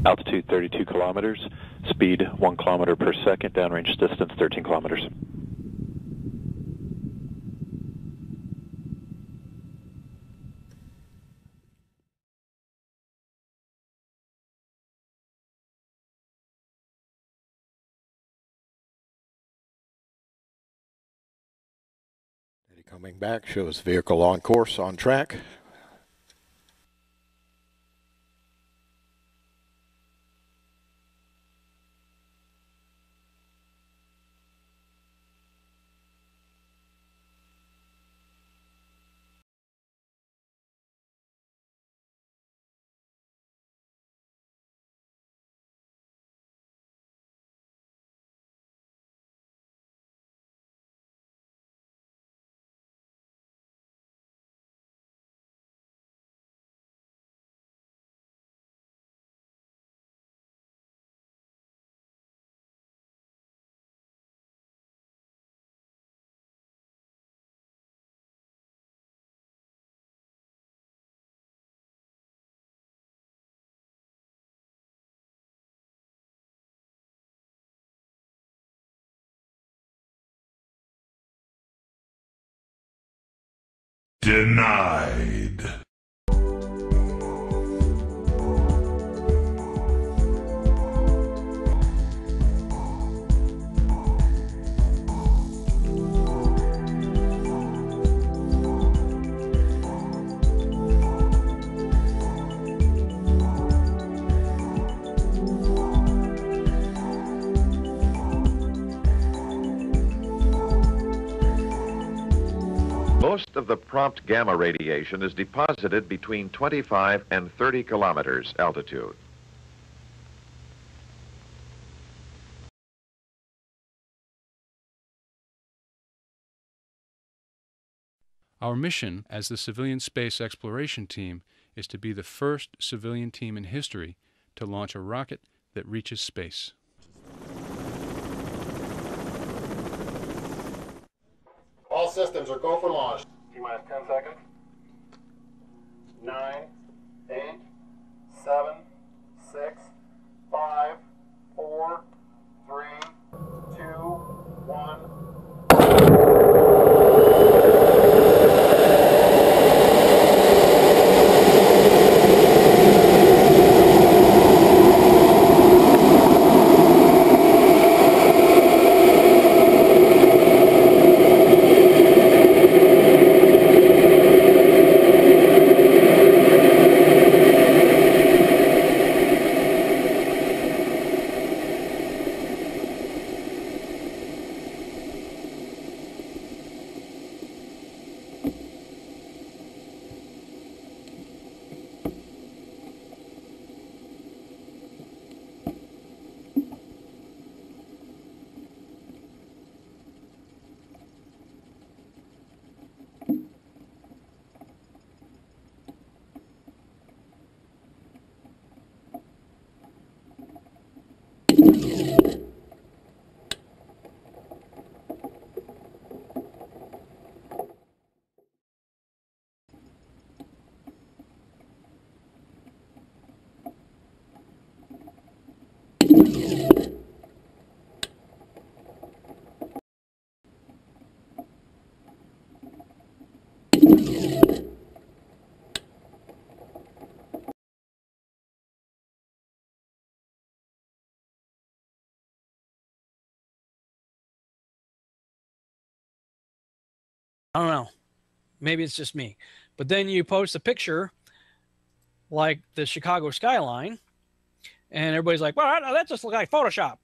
Altitude 32 kilometers, speed 1 kilometer per second, downrange distance 13 kilometers. Coming back shows vehicle on course, on track. Denied. Most of the prompt gamma radiation is deposited between 25 and 30 kilometers altitude. Our mission as the Civilian Space Exploration Team is to be the first civilian team in history to launch a rocket that reaches space. All systems are go for launch. T-minus 10 seconds. 9, 8, 7, 6, 5, 4, 3, 2, 1. I don't know. Maybe it's just me. But then you post a picture like the Chicago skyline, and everybody's like, well, that just looks like Photoshop.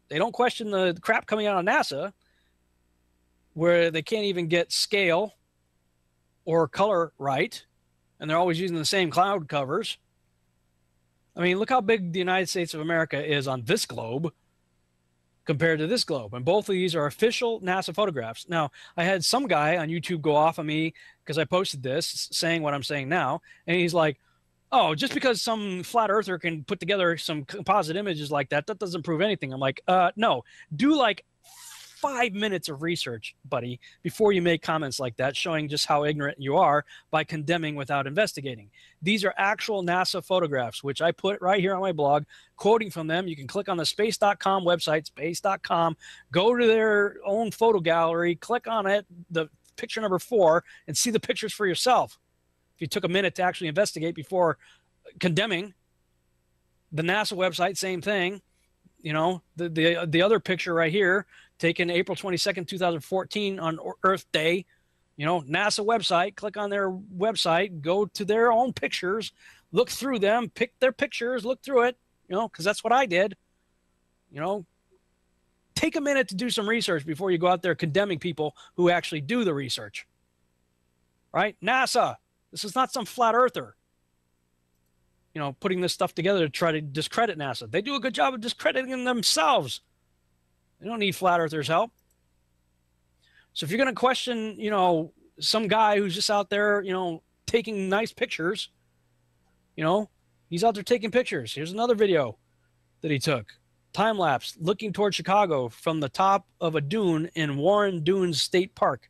They don't question the crap coming out of NASA where they can't even get scale or color right, and they're always using the same cloud covers. I mean, look how big the United States of America is on this globe compared to this globe. And both of these are official NASA photographs. Now, I had some guy on YouTube go off on me because I posted this saying what I'm saying now. And he's like, oh, just because some flat earther can put together some composite images like that, that doesn't prove anything. I'm like, no, do like 5 minutes of research, buddy, before you make comments like that, showing just how ignorant you are by condemning without investigating. These are actual NASA photographs, which I put right here on my blog, quoting from them. You can click on the space.com website, space.com, go to their own photo gallery, click on it, the picture number 4, and see the pictures for yourself. If you took a minute to actually investigate before condemning. The NASA website, same thing. You know, the other picture right here, taken April 22nd, 2014 on Earth Day. You know, NASA website, click on their website, go to their own pictures, look through them, pick their pictures, look through it, you know, because that's what I did. You know, take a minute to do some research before you go out there condemning people who actually do the research. Right? NASA, this is not some flat earther, you know, putting this stuff together to try to discredit NASA. They do a good job of discrediting themselves. They don't need flat earthers' help. So if you're going to question, you know, some guy who's just out there, you know, taking nice pictures, you know, he's out there taking pictures. Here's another video that he took. Time lapse looking toward Chicago from the top of a dune in Warren Dunes State Park,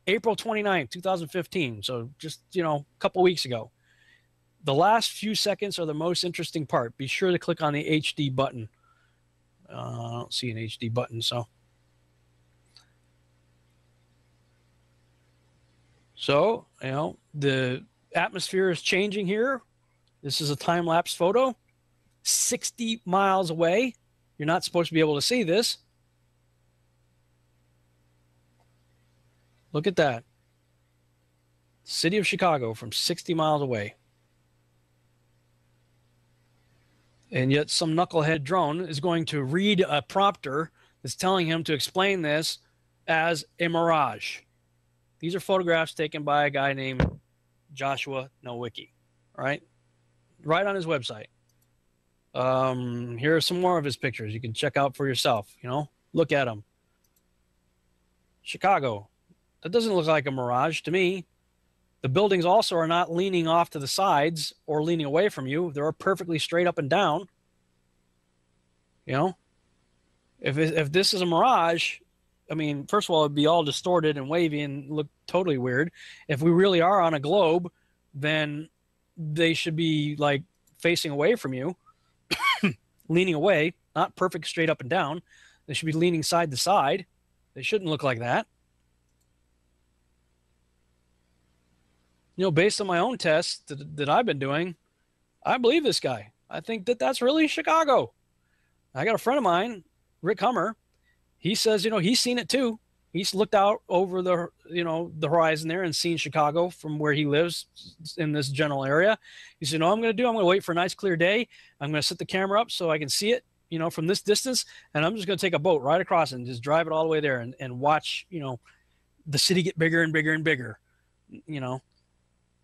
April 29th, 2015. So just, you know, a couple weeks ago. The last few seconds are the most interesting part. Be sure to click on the HD button. I don't see an HD button, so. So, you know, the atmosphere is changing here. This is a time-lapse photo. 60 miles away. You're not supposed to be able to see this. Look at that. City of Chicago from 60 miles away. And yet some knucklehead drone is going to read a prompter that's telling him to explain this as a mirage. These are photographs taken by a guy named Joshua Nowicki, right on his website. Here are some more of his pictures. You can check out for yourself, you know, look at them. Chicago. That doesn't look like a mirage to me. The buildings also are not leaning off to the sides or leaning away from you. They're perfectly straight up and down. You know, if this is a mirage, I mean, first of all, it'd be all distorted and wavy and look totally weird. If we really are on a globe, then they should be like facing away from you, leaning away, not perfect straight up and down. They should be leaning side to side. They shouldn't look like that. You know, based on my own tests that I've been doing, I believe this guy. I think that that's really Chicago. I got a friend of mine, Rick Hummer. He says, you know, he's seen it too. He's looked out over the, you know, the horizon there and seen Chicago from where he lives in this general area. He said, you know what I'm going to do? I'm going to wait for a nice clear day. I'm going to set the camera up so I can see it, you know, from this distance. And I'm just going to take a boat right across and just drive it all the way there and watch, you know, the city get bigger and bigger and bigger, you know.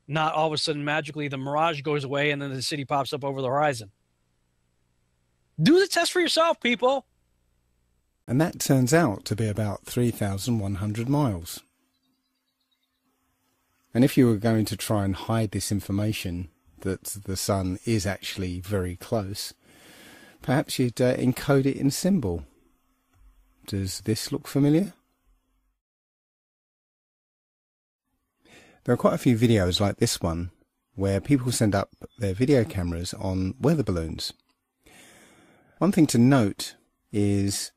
Not all of a sudden magically the mirage goes away and then the city pops up over the horizon. Do the test for yourself, people. And that turns out to be about 3,100 miles. And if you were going to try and hide this information that the sun is actually very close, perhaps you'd encode it in symbol. Does this look familiar? There are quite a few videos like this one where people send up their video cameras on weather balloons. One thing to note is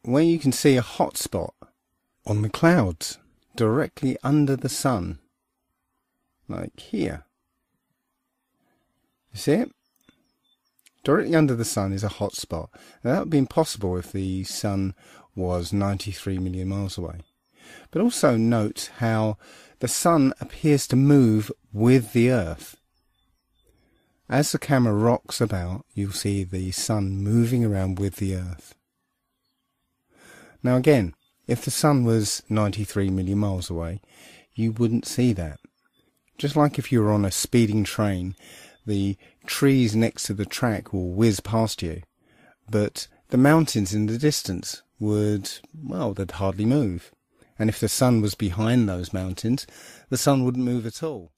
where you can see a hot spot on the clouds directly under the sun, like here. You see it? Directly under the sun is a hot spot. Now that would be impossible if the sun was 93 million miles away. But also note how the sun appears to move with the Earth. As the camera rocks about, you'll see the sun moving around with the Earth. Now again, if the sun was 93 million miles away, you wouldn't see that. Just like if you were on a speeding train, the trees next to the track will whiz past you, but the mountains in the distance would, well, they'd hardly move. And if the sun was behind those mountains, the sun wouldn't move at all.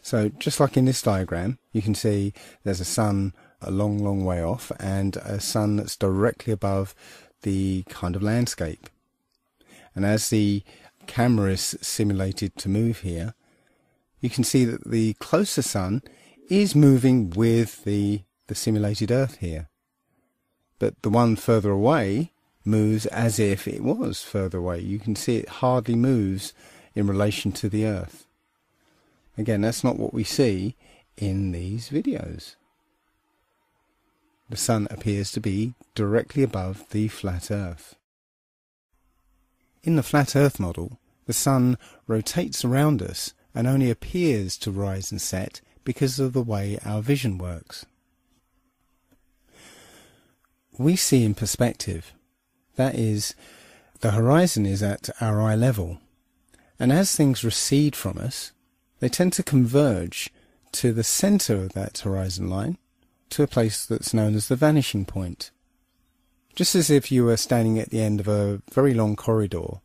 So just like in this diagram, you can see there's a sun a long, long way off and a sun that's directly above the kind of landscape. And as the camera is simulated to move here, you can see that the closer sun is moving with the simulated Earth here. But the one further away moves as if it was further away. You can see it hardly moves in relation to the Earth. Again, that's not what we see in these videos. The sun appears to be directly above the flat Earth. In the flat Earth model, the sun rotates around us and only appears to rise and set because of the way our vision works. We see in perspective. That is, the horizon is at our eye level, and as things recede from us, they tend to converge to the centre of that horizon line, to a place that's known as the vanishing point. Just as if you were standing at the end of a very long corridor,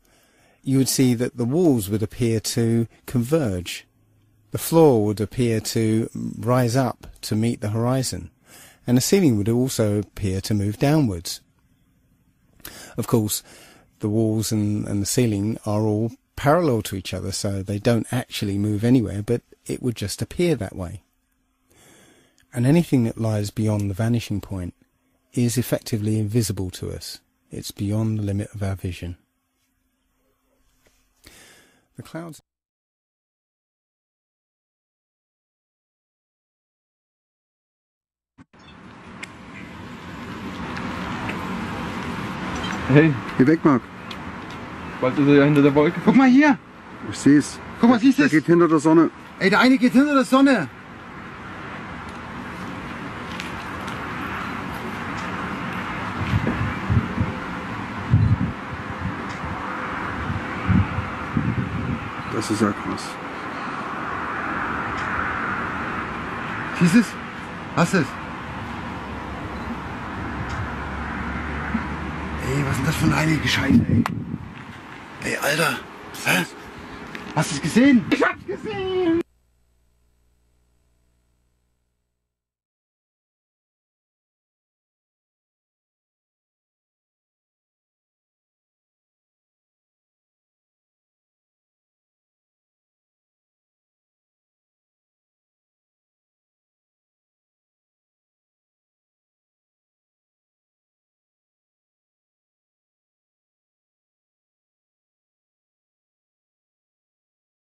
you would see that the walls would appear to converge. The floor would appear to rise up to meet the horizon, and the ceiling would also appear to move downwards. Of course, the walls and the ceiling are all parallel to each other, so they don't actually move anywhere, but it would just appear that way. And anything that lies beyond the vanishing point is effectively invisible to us. It's beyond the limit of our vision. The clouds. Hey, Geh weg, Marc. was ist er hinter der Wolke? Guck mal hier. Ich seh's. Guck mal, siehst du es? Der geht hinter der Sonne. Ey, der eine geht hinter der Sonne. Das ist ja krass. Siehst du es? Hast du es? Ey, was ist denn das für ein heilige Scheiße, ey? Ey, Alter. Hä? Hast du es gesehen? Ich hab's gesehen!